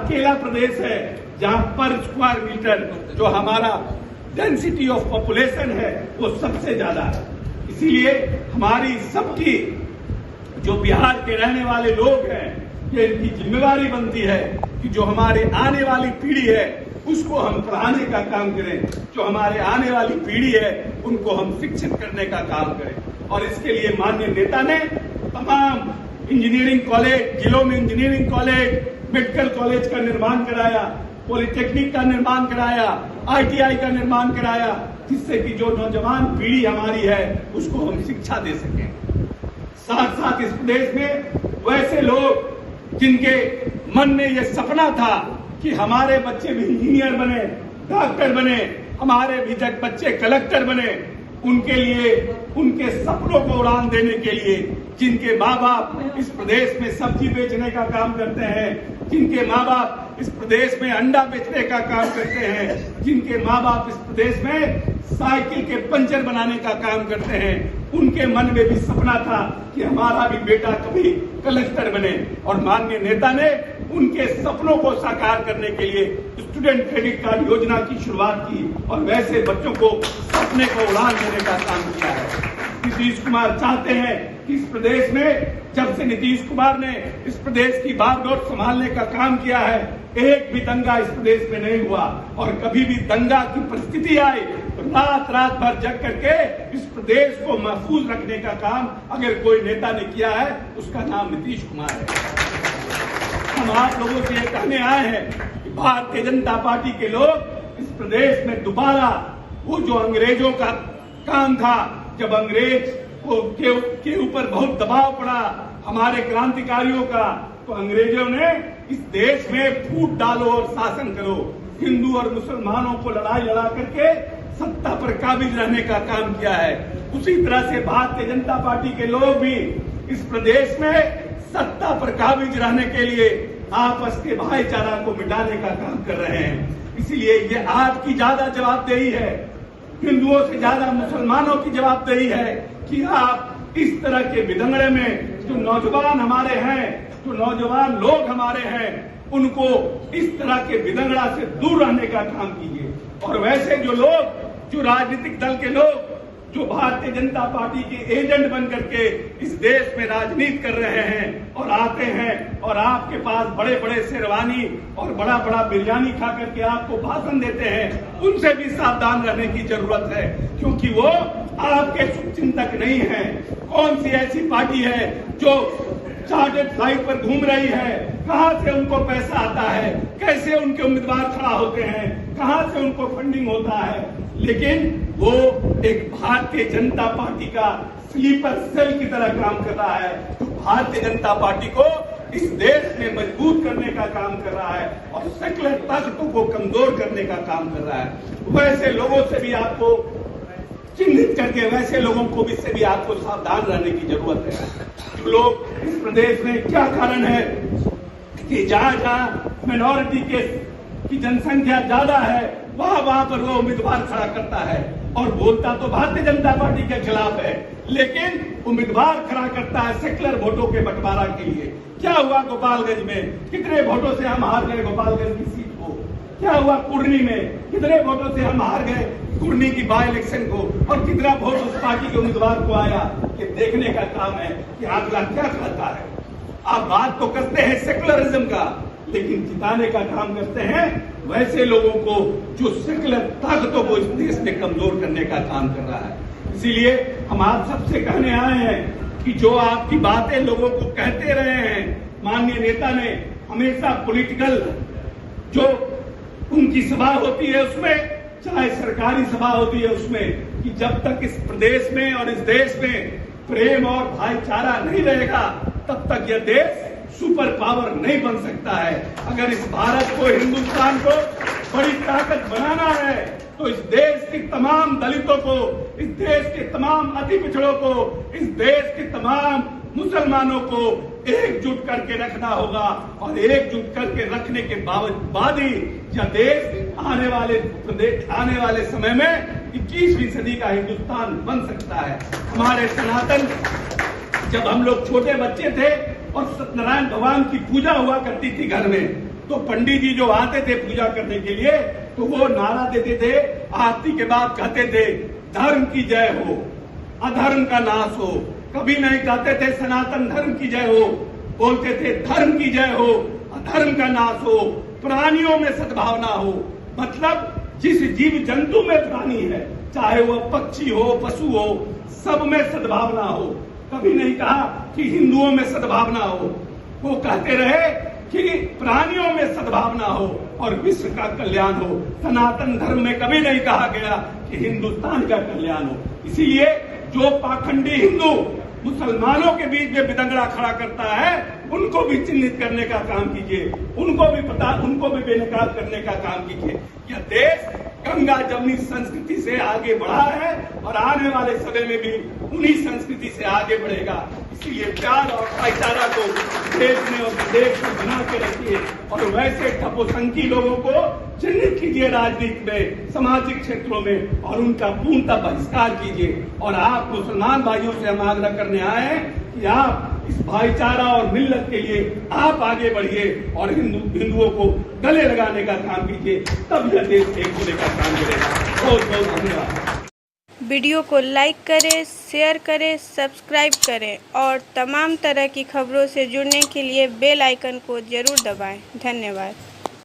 अकेला प्रदेश है जहां पर स्क्वायर मीटर जो हमारा डेंसिटी ऑफ पॉपुलेशन है वो सबसे ज्यादा है। इसीलिए हमारी सबकी जो बिहार के रहने वाले लोग हैं, ये इनकी जिम्मेवारी बनती है कि जो हमारे आने वाली पीढ़ी है उसको हम पढ़ाने का काम करें, जो हमारे आने वाली पीढ़ी है उनको हम शिक्षित करने का काम करें। और इसके लिए माननीय नेता ने तमाम इंजीनियरिंग कॉलेज, जिलों में इंजीनियरिंग कॉलेज, मेडिकल कॉलेज का निर्माण कराया, पॉलिटेक्निक का निर्माण कराया, ITI का निर्माण कराया, जिससे कि जो नौजवान पीढ़ी हमारी है उसको हम शिक्षा दे सकें। साथ साथ इस प्रदेश में वैसे लोग जिनके मन में यह सपना था कि हमारे बच्चे भी इंजीनियर बने, डॉक्टर बने, हमारे भी बच्चे कलेक्टर बने, उनके लिए, उनके सपनों को उड़ान देने के लिए, जिनके माँ बाप इस प्रदेश में सब्जी बेचने का काम करते हैं, जिनके माँ बाप इस प्रदेश में अंडा बेचने का काम करते हैं, जिनके माँ बाप इस प्रदेश में साइकिल के पंचर बनाने का काम करते हैं, उनके मन में भी सपना था कि हमारा भी बेटा कभी कलेक्टर बने। और माननीय नेता ने उनके सपनों को साकार करने के लिए स्टूडेंट क्रेडिट कार्ड योजना की शुरुआत की और वैसे बच्चों को सपने को उड़ान देने का काम किया है। नीतीश कुमार चाहते हैं कि इस प्रदेश में, जब से नीतीश कुमार ने इस प्रदेश की बागडोर संभालने का काम किया है, एक भी दंगा इस प्रदेश में नहीं हुआ। और कभी भी दंगा की परिस्थिति आई तो रात भर जग करके इस प्रदेश को महफूज रखने का काम अगर कोई नेता ने किया है उसका नाम नीतीश कुमार है। हम आप लोगों से ये कहने आए हैं कि भारतीय जनता पार्टी के लोग इस प्रदेश में दोबारा वो जो अंग्रेजों का काम था, जब अंग्रेज के ऊपर बहुत दबाव पड़ा हमारे क्रांतिकारियों का, तो अंग्रेजों ने इस देश में फूट डालो और शासन करो, हिंदू और मुसलमानों को लड़ाई लड़ा करके सत्ता पर काबिज रहने का काम किया है। उसी तरह से भारतीय जनता पार्टी के लोग भी इस प्रदेश में सत्ता पर काबिज रहने के लिए आपस के भाईचारा को मिटाने का काम कर रहे हैं। इसीलिए ये आपकी ज्यादा जवाबदेही है, हिंदुओं से ज्यादा मुसलमानों की जवाबदेही है कि आप इस तरह के विदंगड़े में जो नौजवान हमारे हैं, जो नौजवान लोग हमारे हैं, उनको इस तरह के विदंगड़ा से दूर रहने का काम कीजिए। और वैसे जो लोग, जो राजनीतिक दल के लोग जो भारतीय जनता पार्टी के एजेंट बन करके इस देश में राजनीति कर रहे हैं और आते हैं और आपके पास बड़े बड़े शेरवानी और बड़ा बड़ा बिरयानी खा करके आपको भाषण देते हैं, उनसे भी सावधान रहने की जरूरत है, क्योंकि वो आपके शुभचिंतक नहीं है। कौन सी ऐसी पार्टी है जो चार्टर्ड फ्लाइट पर घूम रही है, कहां से उनको पैसा आता है, कैसे उनके उम्मीदवार खड़ा होते हैं, कहां से उनको फंडिंग होता है, लेकिन वो एक भारतीय जनता पार्टी का स्लीपर सेल की तरह काम कर रहा है, जो भारतीय जनता पार्टी को इस देश में मजबूत करने का काम कर रहा है और सेक्युलर ताकतों को कमजोर करने का काम कर रहा है। वैसे लोगों से भी आपको चिन्हित करके, वैसे लोगों को भी से भी आपको सावधान रहने की जरूरत है। जो लोग इस प्रदेश में, क्या कारण है कि जहां मिनॉरिटी की जनसंख्या ज्यादा है वहां पर वो उम्मीदवार खड़ा करता है और बोलता तो भारतीय जनता पार्टी के खिलाफ है, लेकिन उम्मीदवार खड़ा करता है सेक्युलर वोटों के बंटवारा के लिए। क्या हुआ गोपालगंज में, कितने वोटों से हम हार गए गोपालगंज की सीट को? क्या हुआ कुर्नी में, कितने वोटों से हम हार गए कुर्नी की बाई इलेक्शन को, और कितना वोट उस पार्टी के उम्मीदवार को आया? ये देखने का काम है कि अगला क्या कहता है। आप बात तो करते हैं सेक्युलरिज्म का, लेकिन जिताने का काम करते हैं वैसे लोगों को जो सेक्युलर ताकतों को इस देश में कमजोर करने का काम कर रहा है। इसीलिए हम आप सबसे कहने आए हैं कि जो आपकी बातें लोगों को कहते रहे हैं, माननीय नेता ने हमेशा पॉलिटिकल जो उनकी सभा होती है उसमें, चाहे सरकारी सभा होती है उसमें, कि जब तक इस प्रदेश में और इस देश में प्रेम और भाईचारा नहीं रहेगा तब तक यह देश सुपर पावर नहीं बन सकता है। अगर इस भारत को, हिंदुस्तान को बड़ी ताकत बनाना है तो इस देश के तमाम दलितों को, इस देश के तमाम अति पिछड़ों को, इस देश के तमाम मुसलमानों को एकजुट करके रखना होगा। और एकजुट करके रखने के बाद ही यह देश आने वाले समय में 21वीं सदी का हिंदुस्तान बन सकता है। हमारे सनातन, जब हम लोग छोटे बच्चे थे और सत्यनारायण भगवान की पूजा हुआ करती थी घर में, तो पंडित जी जो आते थे पूजा करने के लिए तो वो नारा देते थे, आरती के बाद कहते थे धर्म की जय हो, अधर्म का नाश हो। कभी नहीं कहते थे सनातन धर्म की जय हो, बोलते थे धर्म की जय हो, अधर्म का नाश हो, प्राणियों में सद्भावना हो। मतलब जिस जीव जंतु में प्राणी है, चाहे वह पक्षी हो, पशु हो, सब में सद्भावना हो। कभी नहीं कहा कि हिंदुओं में सद्भावना हो। वो कहते रहे कि प्राणियों में सद्भावना हो और विश्व का कल्याण हो। सनातन धर्म में कभी नहीं कहा गया कि हिंदुस्तान का कल्याण हो। इसीलिए जो पाखंडी हिंदू मुसलमानों के बीच में बिदंगड़ा खड़ा करता है, उनको भी चिन्हित करने का काम कीजिए, उनको भी बेनकाब करने का काम कीजिए। यह देश गंगा जमुनी संस्कृति से आगे बढ़ा है और आने वाले समय में भी उन्हीं संस्कृति से आगे बढ़ेगा। इसलिए प्यार और भाईचारा को देश में और विदेश में बना के रखिए और वैसे ठपोसंखी लोगों को चिन्हित कीजिए राजनीति में, सामाजिक क्षेत्रों में, और उनका पूर्णतः बहिष्कार कीजिए। और आप मुसलमान भाइयों से हम आग्रह करने आए हैं कि आप इस भाईचारा और मिल्लत के लिए आप आगे बढ़िए और हिंदुओं को गले लगाने का काम कीजिए, तब यह देश एक होने का काम करेगा। बहुत बहुत धन्यवाद। वीडियो को लाइक करें, शेयर करें, सब्सक्राइब करें और तमाम तरह की खबरों से जुड़ने के लिए बेल आइकन को जरूर दबाएं। धन्यवाद।